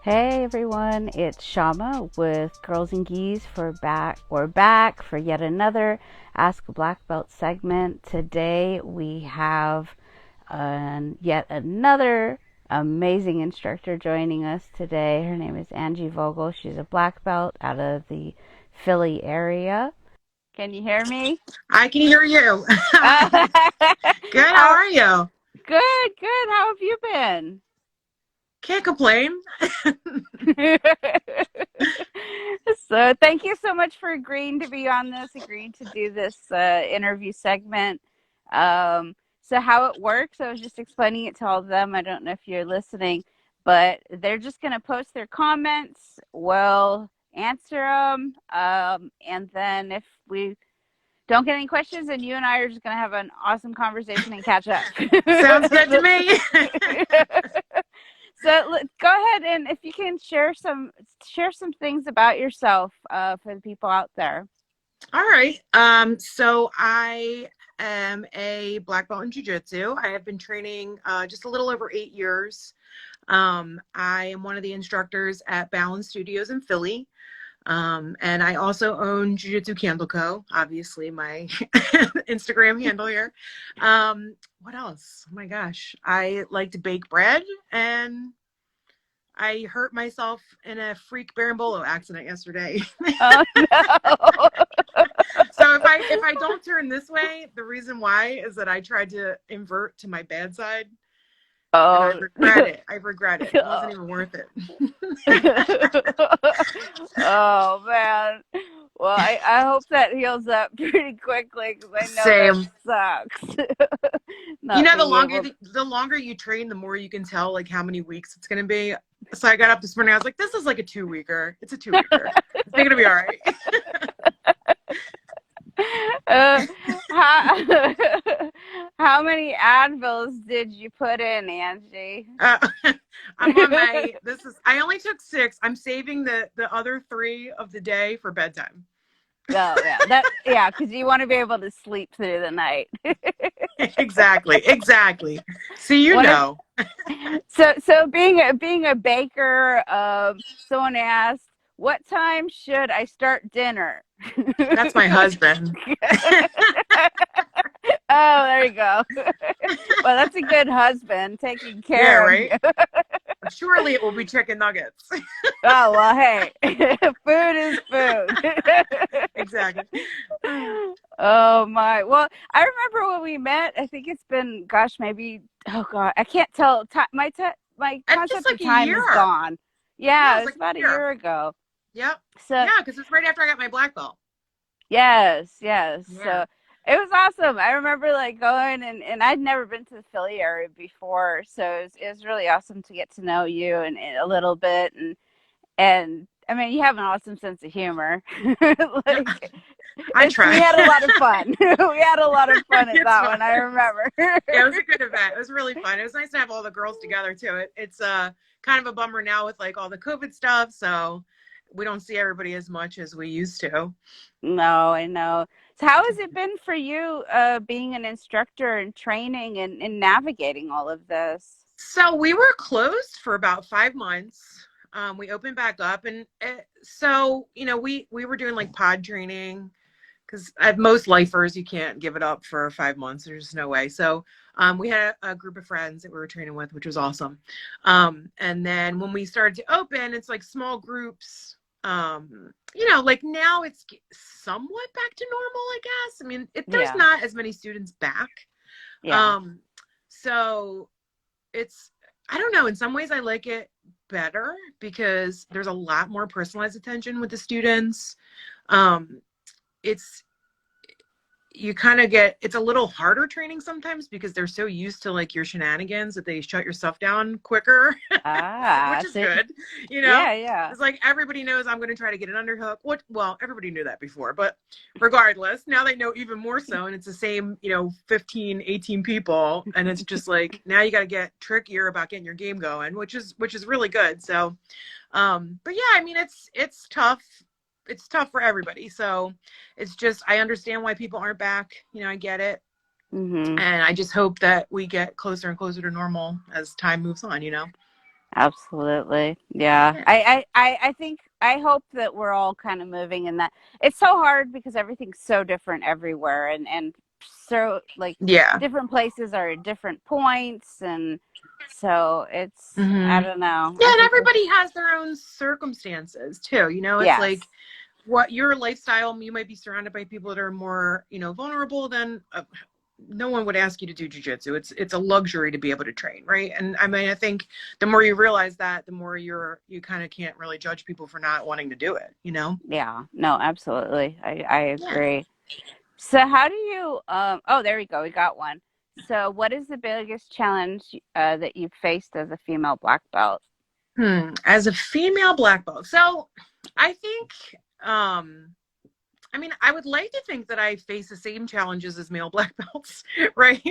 Hey everyone, it's Shama with Girls and Geese for back. We're back for yet another Ask a Black Belt segment. Today we have yet another amazing instructor joining us today. Her name is Angie Vogel. She's a black belt out of the Philly area. Can you hear me? I can hear you. Good. How How, are you? good, good. How have you been? Can't complain. So thank you so much for agreeing to be on this, agreeing to do this interview segment. So how it works, I was just explaining it to all of them. I don't know if you're listening, but they're just going to post their comments. We'll answer them. And then if we don't get any questions, then you and I are just going to have an awesome conversation and catch up. Sounds good to me. So go ahead and if you can share some things about yourself for the people out there. All right. So I am a black belt in jiu-jitsu. I have been training just a little over 8 years. I am one of the instructors at Balance Studios in Philly. And I also own Jiu-Jitsu Candle Co., obviously my Instagram handle here. What else? Oh my gosh. I like to bake bread, and I hurt myself in a freak berimbolo accident yesterday. Oh no. So if I don't turn this way, the reason why is that I tried to invert to my bad side, and I Oh. regret it. I regret it. It wasn't even worth it. Oh man. Well, I hope that heals up pretty quickly because I know that Same. sucks. You Not know, the being longer able. the longer you train, the more you can tell like how many weeks it's gonna be. So I got up this morning. I was like, "This is like a 2 weeker. It's a 2 weeker. It's gonna be all right." Uh, how, how many Advils did you put in, Angie? Uh, I'm on my. This is. I only took 6. I'm saving the other 3 of the day for bedtime. Oh yeah, because you want to be able to sleep through the night. Exactly. Exactly. So What if know. so being a baker, someone asked, what time should I start dinner? That's my husband. Oh, there you go. Well, that's a good husband taking Yeah. care of you. Right. Surely it will be chicken nuggets. Oh well, hey, food is food. Exactly. Oh my. Well, I remember when we met. I think it's been, gosh, maybe. Oh God, I can't tell. My And just concept of like a time is year. gone. Yeah, Yeah, it it was was like about a a year. year ago. Yep. So Yeah, because it's right after I got my black belt. yes, yes. Yeah. So it was awesome. I remember like going and I'd never been to the Philly area before, so it was really awesome to get to know you and a little bit and I mean you have an awesome sense of humor. Like I we try. had a lot of fun. We had a lot of fun at It's that fun. one. I remember. Yeah, it was a good event. It was really fun. It was nice to have all the girls together too. It's kind of a bummer now with like all the COVID stuff, so we don't see everybody as much as we used to. No, I know. So how has it been for you, being an instructor and training and navigating all of this? So we were closed for about 5 months. We opened back up, and so we were doing like pod training because at most lifers you can't give it up for 5 months. There's just no way. So we had a group of friends that we were training with, which was awesome. And then when we started to open, it's like small groups. Like now it's somewhat back to normal, I guess. I mean, there's Yeah, not as many students back. yeah. Um, so it's I don't know. In some ways, I like it better because there's a lot more personalized attention with the students. Um, it's you kind of get it's a little harder training sometimes because they're so used to like your shenanigans that they shut your stuff down quicker, which Ah, is so good. yeah, yeah. It's like everybody knows I'm going to try to get an underhook. Well, everybody knew that before, but regardless, now they know even more so, and it's the same 15, 18 people, and it's just like now you got to get trickier about getting your game going, which is really good. So but yeah, I mean it's tough. It's tough for everybody. So it's just I understand why people aren't back. I get it. Hmm. And I just hope that we get closer and closer to normal as time moves on. Absolutely. Yeah. Yeah. I think I hope that we're all kind of moving in that. It's so hard because everything's so different everywhere, and so like Yeah. different places are at different points, and so it's I Hmm. don't know. Yeah, I and think we're everybody has their own circumstances too. It's like yes. what your lifestyle, you might be surrounded by people that are more, vulnerable than no one would ask you to do jujitsu. It's a luxury to be able to train, right? And I mean, I think the more you realize that, the more you kind of can't really judge people for not wanting to do it. Yeah. No, absolutely. I Yeah. agree. So how do you oh, there we go. We got one. So what is the biggest challenge that you've faced as a female black belt? As a female black belt, so I think, I mean, I would like to think that I face the same challenges as male black belts, right?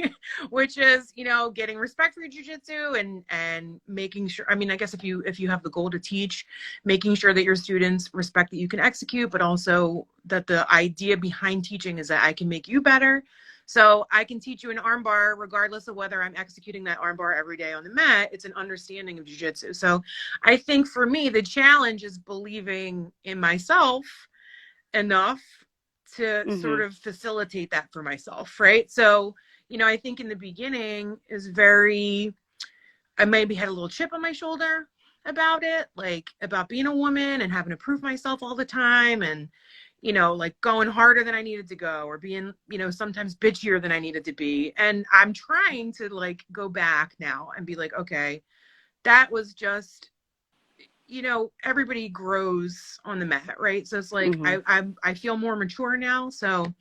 Which is, getting respect for jujitsu and making sure. I mean, I guess if you have the goal to teach, making sure that your students respect that you can execute, but also that the idea behind teaching is that I can make you better. So I can teach you an armbar regardless of whether I'm executing that armbar every day on the mat. It's an understanding of jujitsu. So I think for me, the challenge is believing in myself enough to sort Mhm. of facilitate that for myself, right? So, I think in the beginning is very, I maybe had a little chip on my shoulder about it, like about being a woman and having to prove myself all the time and, like going harder than I needed to go or being, sometimes bitchier than I needed to be. And I'm trying to like go back now and be like, okay, that was just, everybody grows on the mat, right? So it's like Mhm. I feel more mature now. So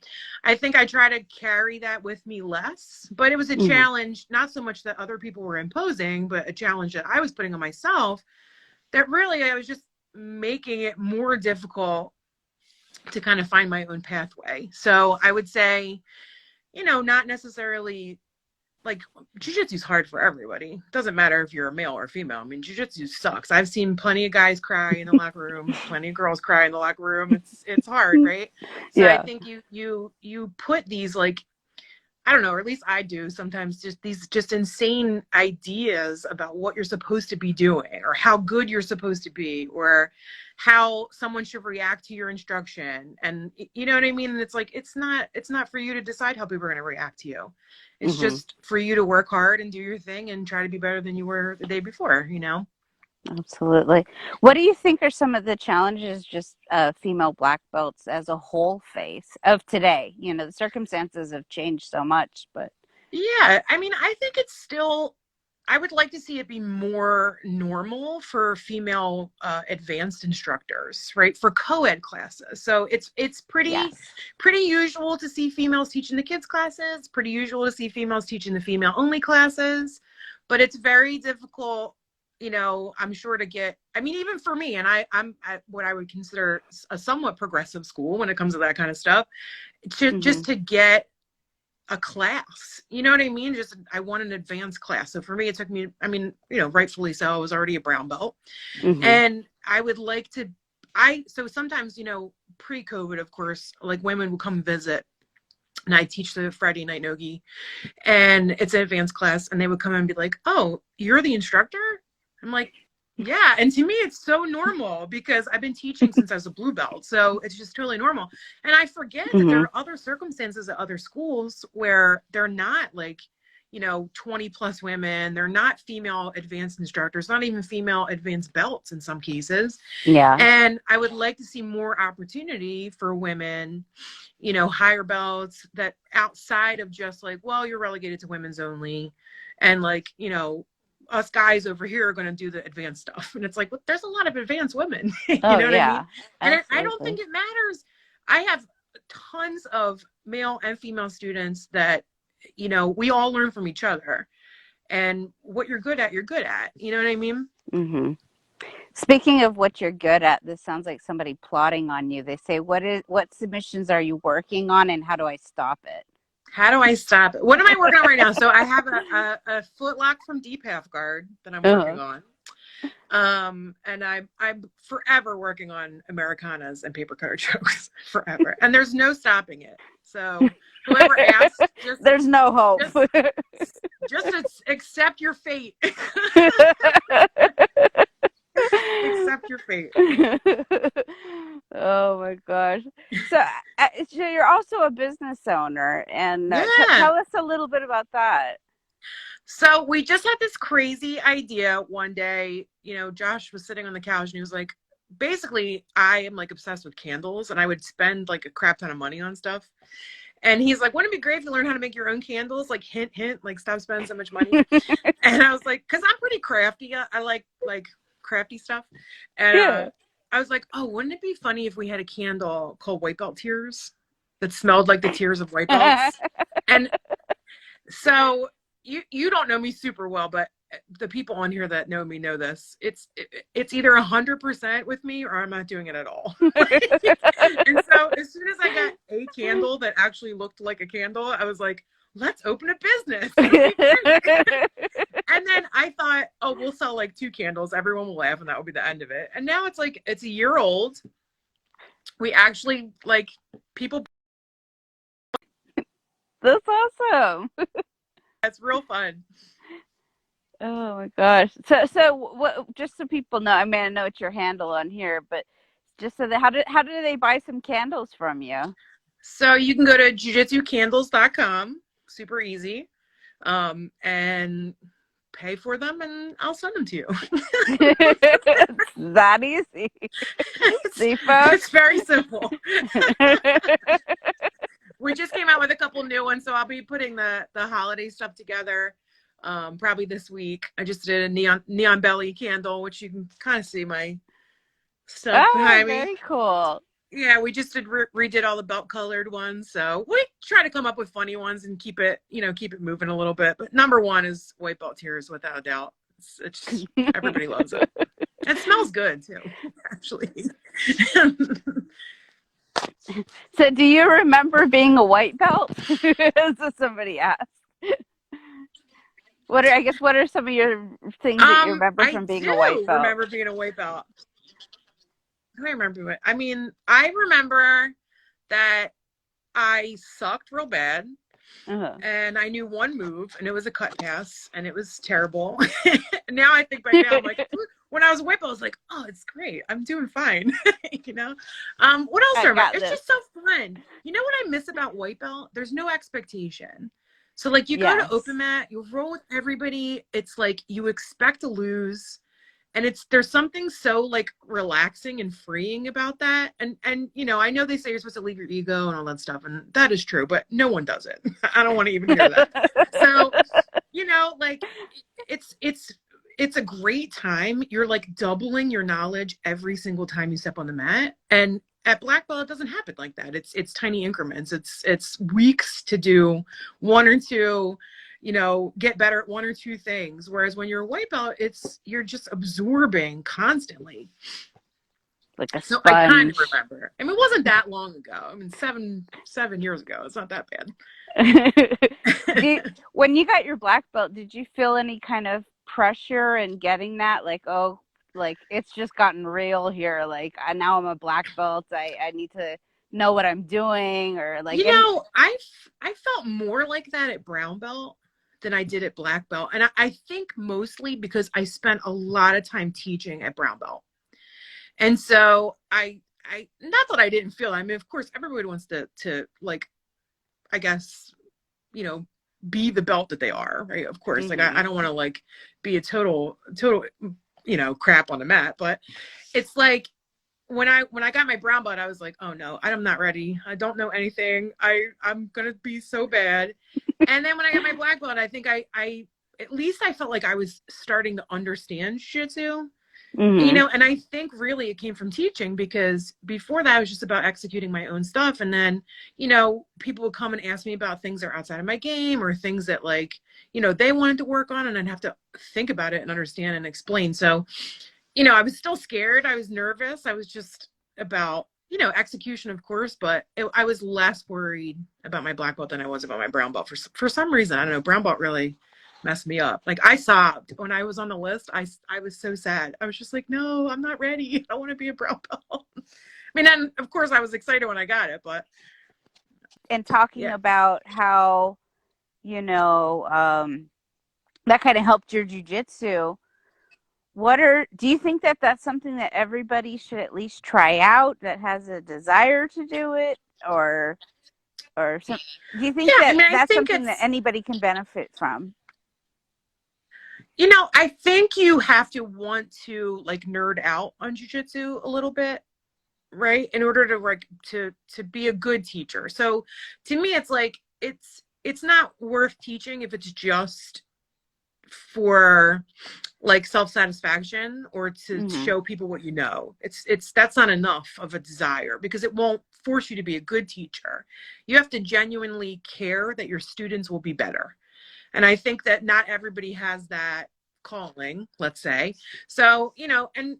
I think I try to carry that with me less. But it was a Mhm. challenge, not so much that other people were imposing, but a challenge that I was putting on myself that really I was just making it more difficult to kind of find my own pathway. So I would say, not necessarily like jujitsu is hard for everybody. It doesn't matter if you're a male or female. I mean, jujitsu sucks. I've seen plenty of guys cry in the locker room, plenty of girls cry in the locker room. It's hard, right? So I Yeah. think you put these like, I don't know, or at least I do sometimes, just these just insane ideas about what you're supposed to be doing or how good you're supposed to be or how someone should react to your instruction. And you know what I mean? And it's like it's not for you to decide how people are going to react to you. It's Mhm. just for you to work hard and do your thing and try to be better than you were the day before. Absolutely. What do you think are some of the challenges just female black belts as a whole face of today? You know, the circumstances have changed so much, but Yeah, I mean, I think it's still, I would like to see it be more normal for female advanced instructors, right? For co-ed classes. So it's pretty yes. pretty usual to see females teaching the kids classes, pretty usual to see females teaching the female only classes, but it's very difficult, I'm sure to get, I mean, even for me, and I'm at what I would consider a somewhat progressive school when it comes to that kind of stuff, just Mhm. to get a class. You know what I mean? Just I want an advanced class. So for me, it took me, I mean, rightfully so. I was already a brown belt. Mhm. And I would like to, so sometimes, pre-COVID, of course, like women would come visit and I teach the Friday night nogi and it's an advanced class and they would come and be like, oh, you're the instructor? I'm like, yeah. And to me, it's so normal because I've been teaching since I was a blue belt. So it's just totally normal. And I forget that there Mhm. are other circumstances at other schools where they're not like, 20 plus women. They're not female advanced instructors, not even female advanced belts in some cases. Yeah. And I would like to see more opportunity for women, higher belts that outside of just like, well, you're relegated to women's only. And like, us guys over here are going to do the advanced stuff. And it's like, well, there's a lot of advanced women, you Oh know what I mean? yeah. And I don't think Absolutely. it matters. I have tons of male and female students that, we all learn from each other. And what you're good at, you're good at. You know what I mean? Mhm. Speaking of what you're good at, this sounds like somebody plotting on you. They say, what submissions are you working on and how do I stop it?" How do I stop it? What am I working on right now? So I have a foot lock from Deep Half Guard that I'm working Uh-huh. on. And I'm forever working on Americanas and paper cutter chokes forever. And there's no stopping it. So whoever asked, There's no hope. just just accept your fate. great. Oh my gosh. So, so you're also a business owner, and Yeah. tell us a little bit about that. So we just had this crazy idea one day. Josh was sitting on the couch and he was like, basically, I am like obsessed with candles and I would spend like a crap ton of money on stuff. And he's like, wouldn't it be great if you learn how to make your own candles? Like, hint, hint, like, stop spending so much money. And I was like, because I'm pretty crafty. I like crafty stuff. And Yeah. I was like, oh, wouldn't it be funny if we had a candle called White Belt Tears that smelled like the tears of white belts? And so you don't know me super well, but the people on here that know me know this. It's either 100% with me or I'm not doing it at all. And so as soon as I got a candle that actually looked like a candle, I was like, let's open a business. It'll be great. And then I thought, oh, we'll sell like 2 candles. Everyone will laugh and that will be the end of it. And now it's like, it's a year old. We actually like people. That's awesome. It's real fun. Oh my gosh. So what? Just so people know, I mean, I know it's your handle on here, but just so that how do they buy some candles from you? So you can go to jujitsucandles.com. Super easy. And pay for them and I'll send them to you. It's that easy. See, It's folks. very simple. We just came out with a couple new ones, so I'll be putting the holiday stuff together probably this week. I just did a neon belly candle, which you can kind of see my stuff Oh, behind me. very cool. Yeah, we just redid all the belt colored ones. So we try to come up with funny ones and keep it moving a little bit. But number one is white belt tears, without a doubt. It's everybody loves it. It smells good too, actually. So, do you remember being a white belt? As somebody asked. What are some of your things that you remember I from being a white do belt? remember being a white belt. I remember it. I mean, I remember that I sucked real bad. Uh-huh. And I knew one move, and it was a cut pass, and it was terrible. Now I think back now, I'm like, when I was a whip, I was like, oh, it's great. I'm doing fine. you know? What else do I I remember? got It's this. just so fun. You know what I miss about white belt? There's no expectation. So like you go to open Yes. mat, you roll with everybody. It's like you expect to lose, and there's something so like relaxing and freeing about that. And I know they say you're supposed to leave your ego and all that stuff, and that is true, but no one does it. I don't want to even hear that. So like it's a great time. You're like doubling your knowledge every single time you step on the mat. And at black belt, it doesn't happen like that. It's tiny increments. It's weeks to do one or two, get better at one or two things. Whereas when you're a white belt, you're just absorbing constantly. Like a So I kind of sponge. remember. I mean, it wasn't that long ago. I mean, 7 years ago. It's not that do bad. when you got your black belt, did you feel any kind of pressure in getting that? Like, oh, like it's just gotten real here. Like, now I'm a black belt. I need to know what I'm doing, or like any. I felt more like that at brown belt than I did at black belt. And I think mostly because I spent a lot of time teaching at brown belt. And so I not that I didn't feel, I mean, of course, everybody wants to like, I guess, you know, be the belt that they are, right? Of course, like I Mhm. don't want to like be a total, crap on the mat, but it's like, when I got my brown belt, I was like, oh no, I'm not ready. I don't know anything. I'm gonna be so bad. And then when I got my black belt, I think I at least I felt like I was starting to understand jiu-jitsu. Mhm. And I think really it came from teaching, because before that, I was just about executing my own stuff. And then, people would come and ask me about things that are outside of my game, or things that like, they wanted to work on, and I'd have to think about it and understand and explain. So, I was still scared. I was nervous. I was just about, execution, of course, but I was less worried about my black belt than I was about my brown belt. For some reason, I don't know, brown belt really messed me up. Like I sobbed when I was on the list. I was so sad. I was just like, no, I'm not ready. I want to be a brown belt. I mean, and of course I was excited when I got it, but And talking yeah. about how you know um, that kind of helped your jujitsu. do you think that that's something that everybody should at least try out that has a desire to do it, or some, do you think Yeah, I that mean, I that's think something that it's, anybody can benefit from? I think you have to want to like nerd out on jujitsu a little bit, right? In order to like to be a good teacher. So to me, it's like it's not worth teaching if it's just for like self-satisfaction or to Hmm. show people what you know. It's that's not enough of a desire because it won't force you to be a good teacher. You have to genuinely care that your students will be better. And I think that not everybody has that calling, let's say. So,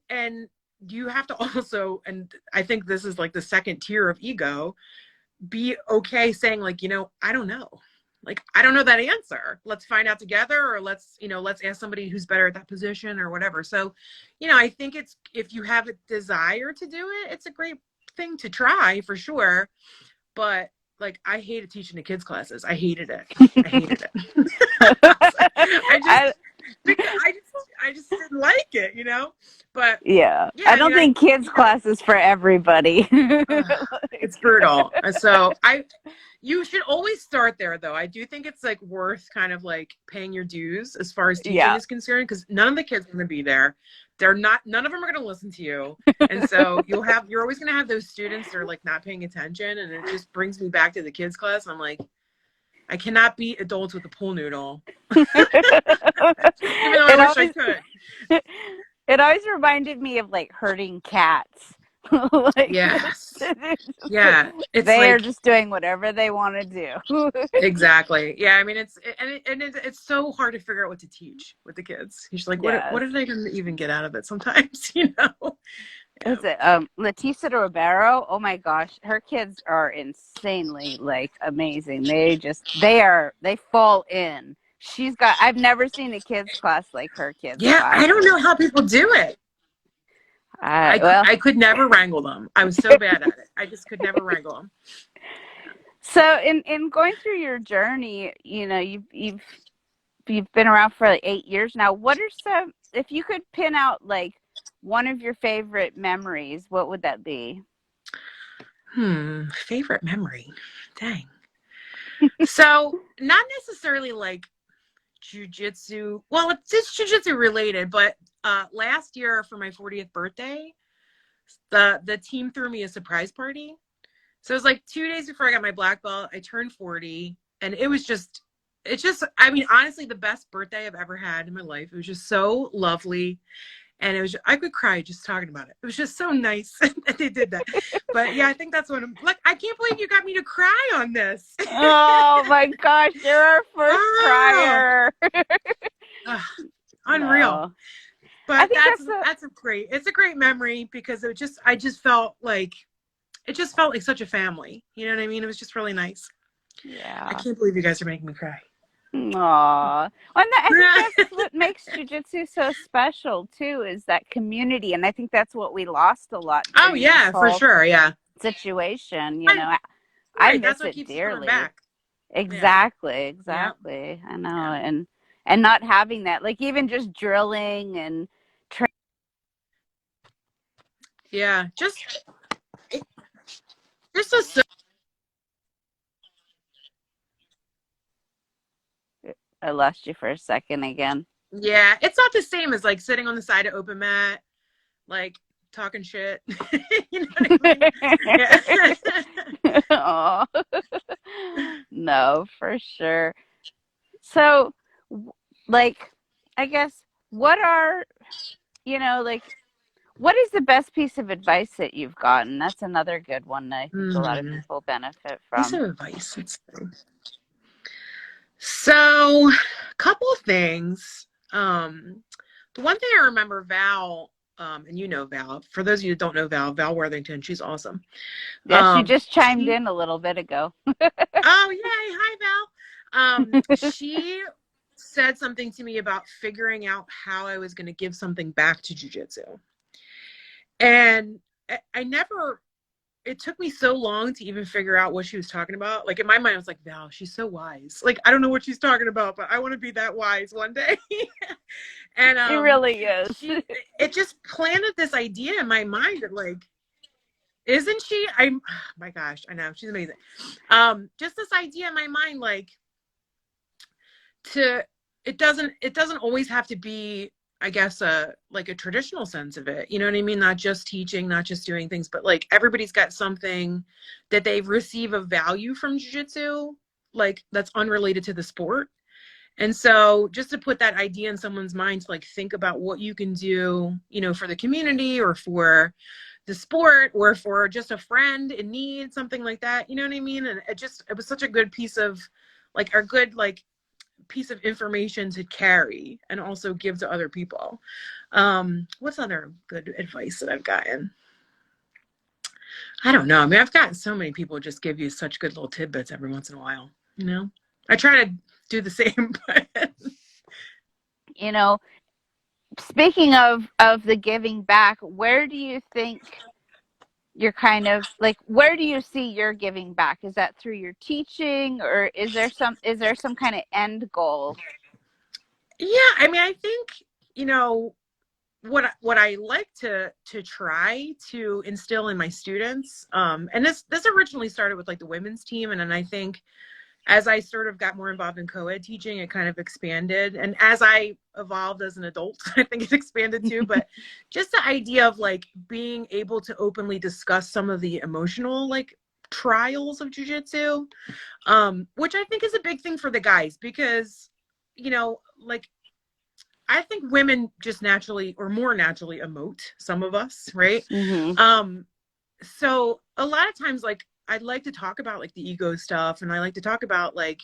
and you have to also, and I think this is like the second tier of ego, be okay saying like, I don't know. Like, I don't know that answer. Let's find out together, or let's ask somebody who's better at that position or whatever. So, I think it's, if you have a desire to do it, it's a great thing to try for sure. But like, I hated teaching the kids classes. I hated it. I hated it. I just, I, because I just didn't like it. But yeah, yeah, I I mean, don't think kids you know, class is for everybody. uh, it's Like, brutal. You should always start there though. I do think it's like worth kind of like paying your dues as far as teaching yeah. is concerned, because none of the kids are going to be there. None of them are going to listen to you. And so you're always going to have those students that are like not paying attention. And it just brings me back to the kids class. I'm like, I cannot beat adults with a pool noodle, even though I it wish I always could. it always reminded me of like herding cats. Like Yes. Yeah. It's they are like, just doing whatever they want to do. exactly. Yeah. I mean, it's so hard to figure out what to teach with the kids. You're just like, what Yes. did I even get out of it sometimes, Yeah. Is it Leticia Ribeiro? Oh my gosh, her kids are insanely like amazing. They fall in. I've never seen a kids class like her kids Yeah. I don't classes. know how people do it. Well, I could never wrangle them. I was so bad at it. I just could never wrangle them. so in going through your journey, you've been around for like 8 years now. What are some, if you could pin out like one of your favorite memories, what would that be? Favorite memory. Dang. So not necessarily like jujitsu. Well, it's jujitsu related, but last year for my 40th birthday, the team threw me a surprise party. So it was like 2 days before I got my black belt. I turned 40, and I mean, honestly, the best birthday I've ever had in my life. It was just so lovely. And I could cry just talking about it. It was just so nice that they did that. But yeah, I think that's what I'm like. I can't believe you got me to cry on this. Oh my gosh, you're our first Oh, crier. unreal. No. I But think it's a great memory because I just felt like it just felt like such a family. You know what I mean? It was just really nice. I yeah. can't believe you guys are making me cry. Aw. I think that's what makes jujitsu so special too, is that community. And I think that's what we lost a lot Oh during this yeah, for whole sure. Yeah. situation. I, I right. That's miss what it keeps you coming dearly. back. Yeah. Exactly, Yeah. exactly. I know. Yeah. And not having that, like even just drilling and Yeah. Just a I lost you for a second again. Yeah, it's not the same as like sitting on the side of open mat, like talking shit. You know what I mean? Yeah. Aw. No, for sure. So, like, I guess, what are, like, what is the best piece of advice that you've gotten? That's another good one that I think a lot of Hmm. people benefit Piece from. of advice. So, a couple of things. The one thing I remember, Val, and Val. For those of you that don't know Val Worthington, she's awesome. Yeah, she just chimed She in a little bit ago. Oh, yay. Hi, Val. She said something to me about figuring out how I was going to give something back to jujitsu. And I never it took me so long to even figure out what she was talking about. Like in my mind, I was like, "Wow, she's so wise." Like I don't know what she's talking about, but I want to be that wise one day. And She really is. she it just planted this idea in my mind that like, isn't she? I'm oh my gosh, I know she's amazing. Just this idea in my mind, like to it doesn't always have to be, I guess, a like a traditional sense of it. You know what I mean? Not just teaching, not just doing things, but like everybody's got something that they receive of value from jujitsu, like that's unrelated to the sport. And so just to put that idea in someone's mind to like think about what you can do, you know, for the community or for the sport or for just a friend in need, something like that. You know what I mean? And it was such a good piece of like a good like piece of information to carry and also give to other people. What's other good advice that I've gotten? I don't know. I mean, I've gotten so many people just give you such good little tidbits every once in a while, you know? I try to do the same, but You know, speaking of the giving back, where do you think you're kind of like, where do you see your giving back? Is that through your teaching, or is there some kind of end goal? yeah, I mean, I think, you know, what I like to try to instill in my students, and this originally started with like the women's team, and then I think as I sort of got more involved in co-ed teaching, it kind of expanded. And as I evolved as an adult, I think it expanded too. But just the idea of like being able to openly discuss some of the emotional like trials of jujitsu, which I think is a big thing for the guys because, you know, like I think women just naturally or more naturally emote, some of us, right? Mm-hmm. Um, so a lot of times like I'd like to talk about like the ego stuff and I like to talk about like,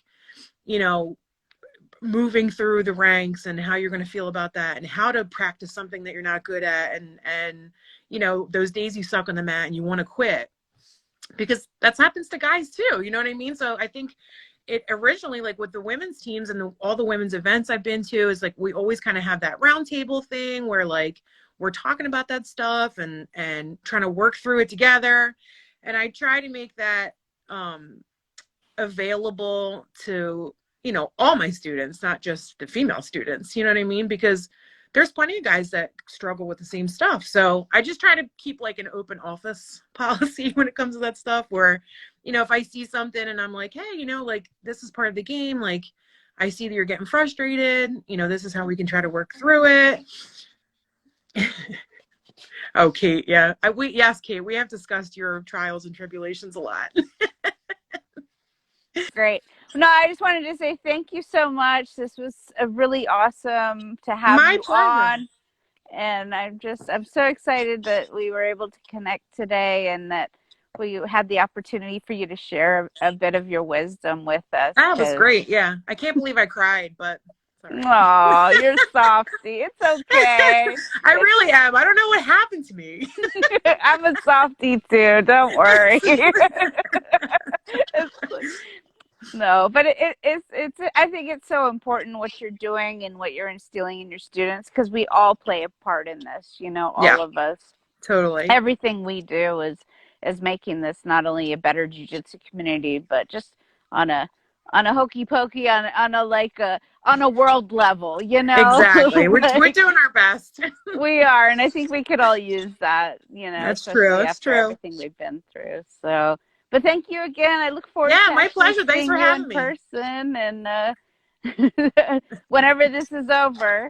you know, moving through the ranks and how you're going to feel about that and how to practice something that you're not good at and you know, those days you suck on the mat and you want to quit because that happens to guys too, you know what I mean? So I think it originally like with the women's teams and all the women's events I've been to is like we always kind of have that round table thing where like we're talking about that stuff and trying to work through it together. And I try to make that available to, you know, all my students, not just the female students, you know what I mean? Because there's plenty of guys that struggle with the same stuff. So I just try to keep like an open office policy when it comes to that stuff where, you know, if I see something and I'm like, hey, you know, like this is part of the game, like I see that you're getting frustrated, you know, this is how we can try to work through it. Oh, Kate, yeah. Yes, Kate, we have discussed your trials and tribulations a lot. Great. No, I just wanted to say thank you so much. This was a really awesome to have My you pleasure. on. And I'm so excited that we were able to connect today and that we had the opportunity for you to share a bit of your wisdom with us That was because, great. Yeah. I can't believe I cried, but it's all right. oh, you're softy. It's okay. I It's really am. I don't know what happened to me. I'm a softy too. Don't worry. It's, no, but it's I think it's so important what you're doing and what you're instilling in your students because we all play a part in this, Yeah, all of us. totally. Everything we do is making this not only a better jiu-jitsu community, but just on a hokey pokey on a like a on a world level, Exactly. We're like doing our best. we are, and I think we could all use that, That's true. especially That's after true. everything we've been through. So, but thank you again. I look forward Yeah, to my actually pleasure. Thanks for seeing you in having me. person and whenever this is over.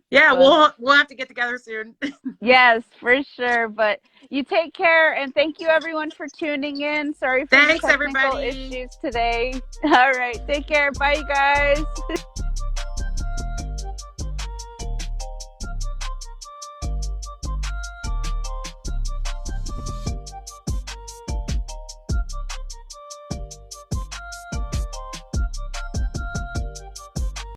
Yeah, But we'll have to get together soon. yes, for sure. But you take care and thank you everyone for tuning in. Sorry for the Thanks technical everybody. issues today. All right, take care. Bye, you guys.